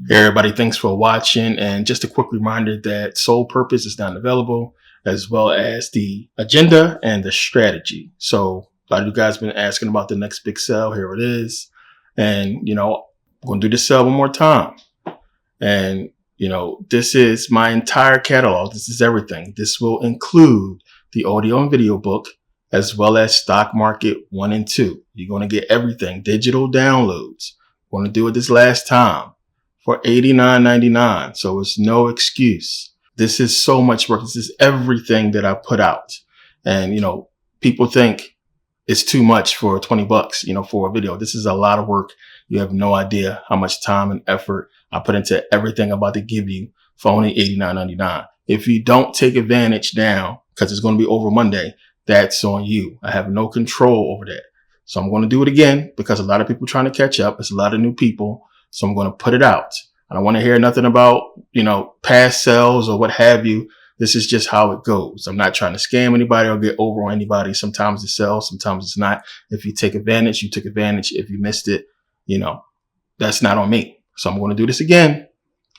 Hey everybody, thanks for watching, and just a quick reminder that Soul Purpose is not available, as well as the agenda and the strategy. So a lot of you guys have been asking about the next big sale. Here it is. And, I'm going to do this sale one more time. And, this is my entire catalog. This is everything. This will include the audio and video book, as well as Stock Market 1 and 2. You're going to get everything, digital downloads. I'm going to do it this last time for $89.99. So it's no excuse. This is so much work. This is everything that I put out. And, people think it's too much for $20, for a video. This is a lot of work. You have no idea how much time and effort I put into everything I'm about to give you for only $89.99. If you don't take advantage now, because it's going to be over Monday, that's on you. I have no control over that. So I'm going to do it again because a lot of people are trying to catch up. It's a lot of new people. So I'm going to put it out. I don't want to hear nothing about, past sales or what have you. This is just how it goes. I'm not trying to scam anybody or get over on anybody. Sometimes it sells, sometimes it's not. If you take advantage, you took advantage. If you missed it, that's not on me. So I'm going to do this again.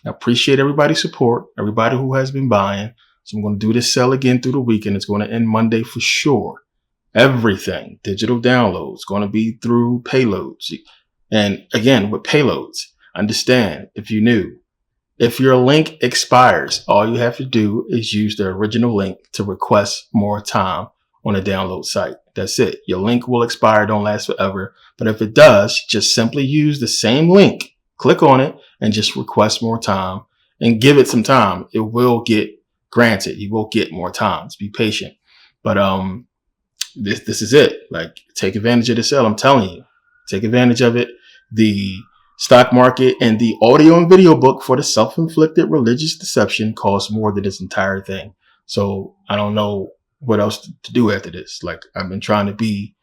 I appreciate everybody's support, everybody who has been buying. So I'm going to do this sale again through the weekend. It's going to end Monday for sure. Everything, digital downloads, going to be through payloads. And again, with payloads, understand, if you're new, if your link expires, all you have to do is use the original link to request more time on a download site. That's it. Your link will expire, don't last forever. But if it does, just simply use the same link, click on it, and just request more time and give it some time. It will get granted. You will get more times. Be patient. But this is it. Like, take advantage of the sale. I'm telling you, take advantage of it. The stock market and the audio and video book for the self-inflicted religious deception costs more than this entire thing. So I don't know what else to do after this. Like, I've been trying to be,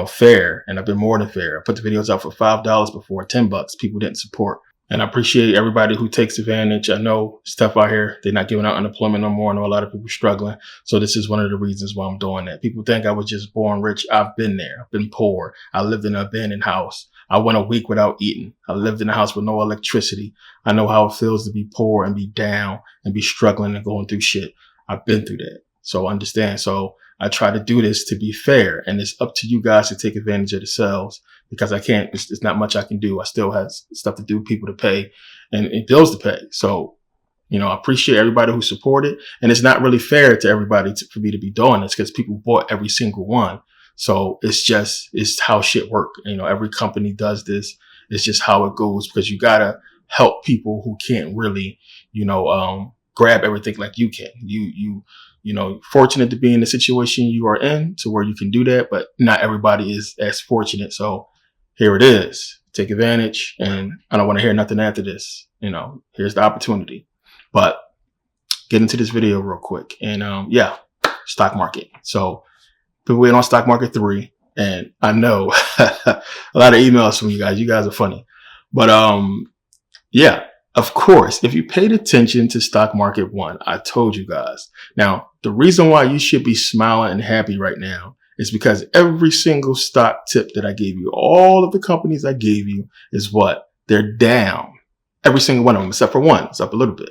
fair, and I've been more than fair. I put the videos out for $5 before, $10. People didn't support. And I appreciate everybody who takes advantage. I know it's tough out here. They're not giving out unemployment no more. I know a lot of people struggling. So this is one of the reasons why I'm doing that. People think I was just born rich. I've been there. I've been poor. I lived in an abandoned house. I went a week without eating. I lived in a house with no electricity. I know how it feels to be poor and be down and be struggling and going through shit. I've been through that. So understand. So I try to do this to be fair, and it's up to you guys to take advantage of the sales, because I can't, it's not much I can do. I still have stuff to do, people to pay, and bills to pay. So, I appreciate everybody who supported, and it's not really fair to everybody for me to be doing this because people bought every single one. So it's how shit work. Every company does this. It's just how it goes, because you gotta help people who can't really, grab everything like you can. Fortunate to be in the situation you are in to where you can do that, but not everybody is as fortunate. So here it is. Take advantage, and I don't want to hear nothing after this. Here's the opportunity. But get into this video real quick. And stock market. So people waiting on stock market 3, and I know a lot of emails from you guys. You guys are funny. But of course, if you paid attention to stock market 1, I told you guys. Now, the reason why you should be smiling and happy right now is because every single stock tip that I gave you, all of the companies I gave you, is what? They're down. Every single one of them, except for one. It's up a little bit.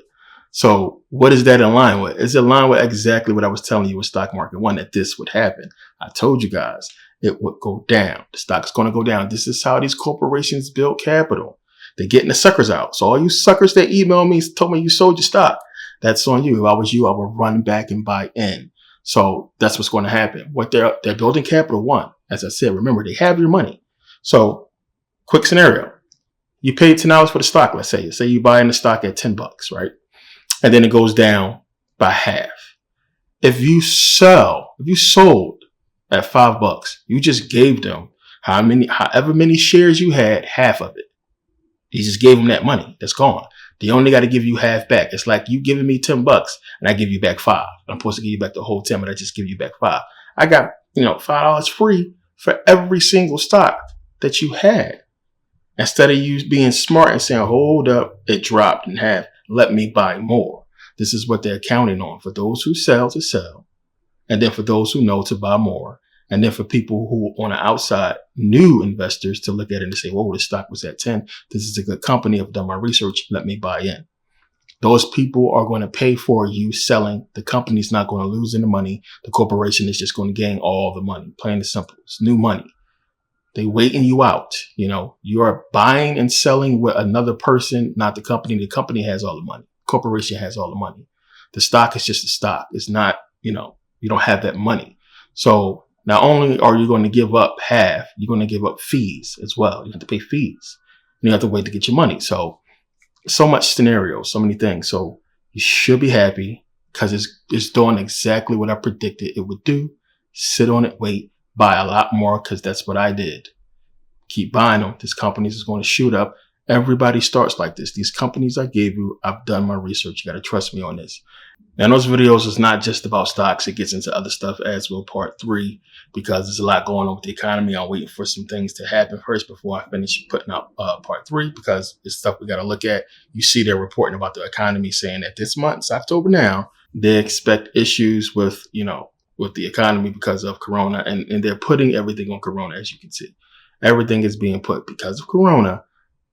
So what is that in line with? It's in line with exactly what I was telling you with stock market 1, that this would happen. I told you guys it would go down. The stock is going to go down. This is how these corporations build capital. They're getting the suckers out. So all you suckers that emailed me, told me you sold your stock, that's on you. If I was you, I would run back and buy in. So that's what's going to happen. What they're building capital 1. As I said, remember, they have your money. So quick scenario. You paid $10 for the stock, let's say. Say you buy in the stock at $10, right? And then it goes down by half. If you sold at $5, you just gave them however many shares you had, half of it. You just gave them that money. That's gone. They only got to give you half back. It's like you giving me $10 and I give you back 5. I'm supposed to give you back the whole 10, but I just give you back 5. I got, $5 free for every single stock that you had. Instead of you being smart and saying, hold up, it dropped in half. Let me buy more. This is what they're counting on. For those who sell, to sell. And then for those who know, to buy more. And then for people who on the outside, new investors, to look at it and say, whoa, the stock was at 10. This is a good company. I've done my research. Let me buy in. Those people are going to pay for you selling. The company's not going to lose any money. The corporation is just going to gain all the money. Plain and simple. It's new money. They waiting you out. You are buying and selling with another person, not the company. The company has all the money. Corporation has all the money. The stock is just a stock. It's not, you don't have that money. So not only are you going to give up half, you're going to give up fees as well. You have to pay fees. And you have to wait to get your money. So much scenarios, so many things. So you should be happy because it's doing exactly what I predicted it would do. Sit on it, wait, buy a lot more because that's what I did. Keep buying them. This company is going to shoot up. Everybody starts like this. These companies I gave you, I've done my research. You got to trust me on this. Now, those videos is not just about stocks. It gets into other stuff as well, part 3, because there's a lot going on with the economy. I'm waiting for some things to happen first before I finish putting out part 3, because it's stuff we got to look at. You see they're reporting about the economy saying that this month, it's October now, they expect issues with the economy because of Corona. And they're putting everything on Corona, as you can see. Everything is being put because of Corona.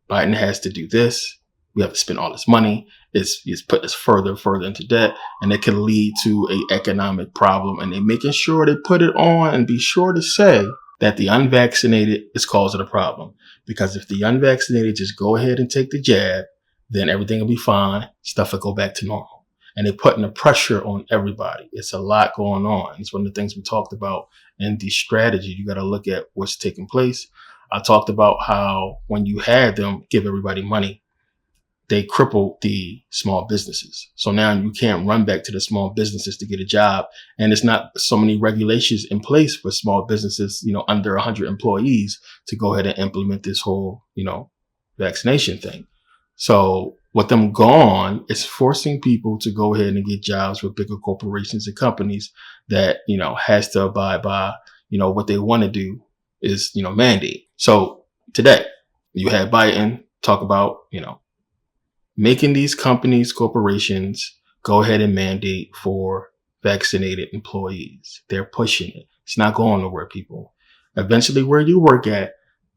Biden has to do this. We have to spend all this money. It's put us further and further into debt, and it can lead to an economic problem. And they're making sure they put it on and be sure to say that the unvaccinated is causing a problem. Because if the unvaccinated just go ahead and take the jab, then everything will be fine. Stuff will go back to normal. And they're putting the pressure on everybody. It's a lot going on. It's one of the things we talked about in the strategy. You got to look at what's taking place. I talked about how when you had them give everybody money, they crippled the small businesses. So now you can't run back to the small businesses to get a job. And it's not so many regulations in place for small businesses, under 100 employees to go ahead and implement this whole, vaccination thing. So with them gone, it's forcing people to go ahead and get jobs with bigger corporations and companies that, has to abide by, what they want to do is, mandate. So today you had Biden talk about, making these companies, corporations go ahead and mandate for vaccinated employees. They're pushing it. It's not going nowhere, people. Eventually, where you work at,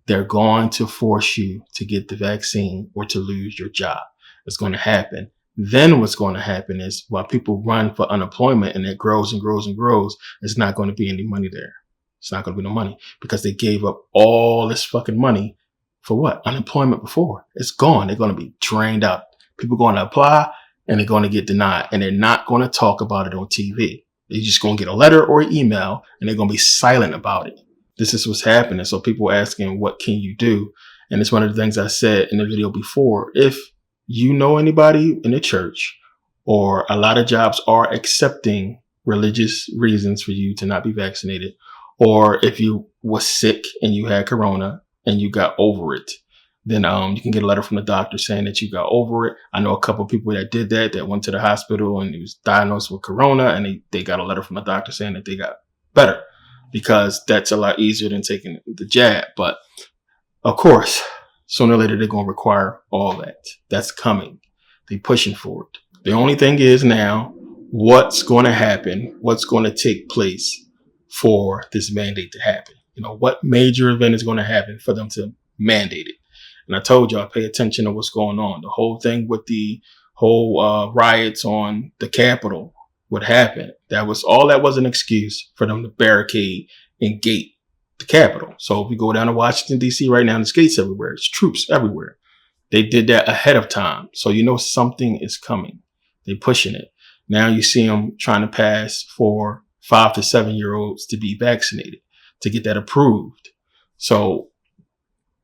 they're going to force you to get the vaccine or to lose your job. It's going to happen. Then what's going to happen is while people run for unemployment and it grows and grows and grows, there's not going to be any money there. It's not going to be no money because they gave up all this fucking money for what? Unemployment before. It's gone. They're going to be drained out. People are going to apply and they're going to get denied, and they're not going to talk about it on TV. They're just going to get a letter or an email and they're going to be silent about it. This is what's happening. So people are asking, what can you do? And it's one of the things I said in the video before. If you know anybody in the church, or a lot of jobs are accepting religious reasons for you to not be vaccinated, or if you were sick and you had Corona and you got over it, then you can get a letter from the doctor saying that you got over it. I know a couple of people that did that went to the hospital and he was diagnosed with Corona, and they got a letter from the doctor saying that they got better, because that's a lot easier than taking the jab. But of course, sooner or later, they're going to require all that. That's coming. They're pushing for it. The only thing is now, what's going to happen? What's going to take place for this mandate to happen? What major event is going to happen for them to mandate it? And I told y'all, pay attention to what's going on. The whole thing with the whole riots on the Capitol, what happened? That was an excuse for them to barricade and gate the Capitol. So if we go down to Washington, D.C. right now, there's gates everywhere. It's troops everywhere. They did that ahead of time. So something is coming. They're pushing it. Now you see them trying to pass for 5 to 7-year-olds to be vaccinated, to get that approved. So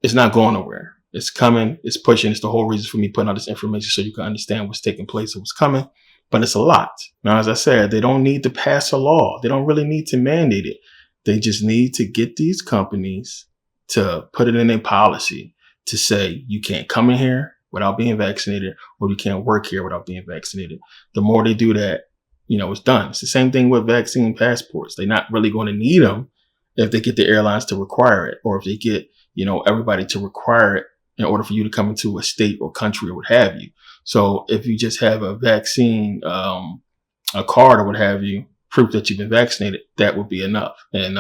it's not going nowhere. It's coming. It's pushing. It's the whole reason for me putting out this information so you can understand what's taking place and what's coming. But it's a lot. Now, as I said, they don't need to pass a law. They don't really need to mandate it. They just need to get these companies to put it in their policy to say you can't come in here without being vaccinated, or you can't work here without being vaccinated. The more they do that, it's done. It's the same thing with vaccine passports. They're not really going to need them if they get the airlines to require it, or if they get, everybody to require it in order for you to come into a state or country or what have you. So if you just have a vaccine, a card or what have you, proof that you've been vaccinated, that would be enough. And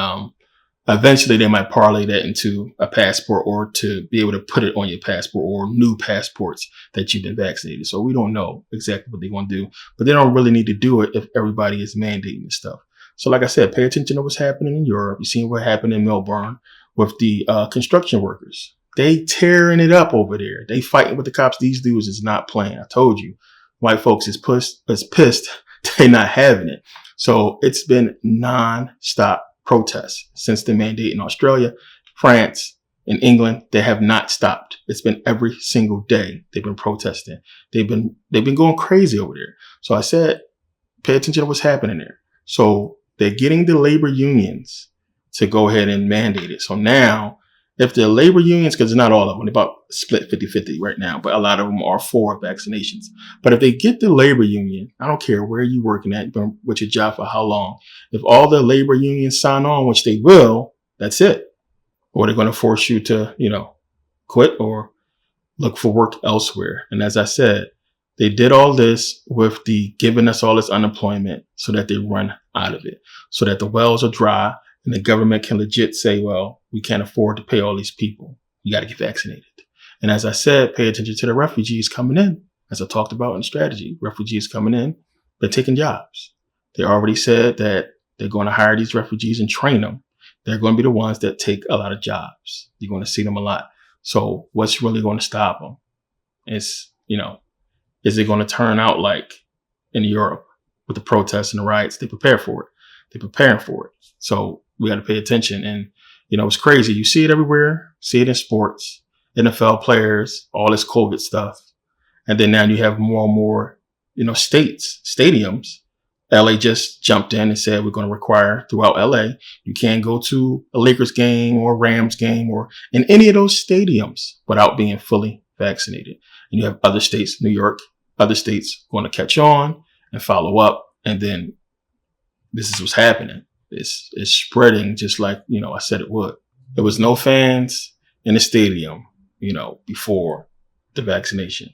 Eventually, they might parlay that into a passport or to be able to put it on your passport or new passports that you've been vaccinated. So we don't know exactly what they're going to do, but they don't really need to do it if everybody is mandating this stuff. So like I said, pay attention to what's happening in Europe. You've seen what happened in Melbourne with the construction workers. They tearing it up over there. They fighting with the cops. These dudes is not playing. I told you, white folks is pissed. They're not having it. So it's been non-stop protests since the mandate in Australia, France, and England. They have not stopped. It's been every single day they've been protesting. They've been going crazy over there. So I said, pay attention to what's happening there. So they're getting the labor unions to go ahead and mandate it. So now, if the labor unions, because not all of them, they're about split 50-50 right now, but a lot of them are for vaccinations. But if they get the labor union, I don't care where you're working at, you've been with your job for how long. If all the labor unions sign on, which they will, that's it. Or they're going to force you to, quit or look for work elsewhere. And as I said, they did all this with the giving us all this unemployment so that they run out of it, so that the wells are dry and the government can legit say, well, we can't afford to pay all these people. You got to get vaccinated. And as I said, pay attention to the refugees coming in. As I talked about in strategy, refugees coming in, they're taking jobs. They already said that they're going to hire these refugees and train them. They're going to be the ones that take a lot of jobs. You're going to see them a lot. So what's really going to stop them? Is it going to turn out like in Europe with the protests and the riots? They prepare for it. They're preparing for it. So we got to pay attention. And, it's crazy. You see it everywhere. See it in sports, NFL players, all this COVID stuff. And then now you have more and more, stadiums. LA just jumped in and said, we're going to require throughout LA, you can't go to a Lakers game or a Rams game or in any of those stadiums without being fully vaccinated. And you have other states, New York, other states going to catch on and follow up. And then this is what's happening. It's spreading just like, I said it would. There was no fans in the stadium, before the vaccination.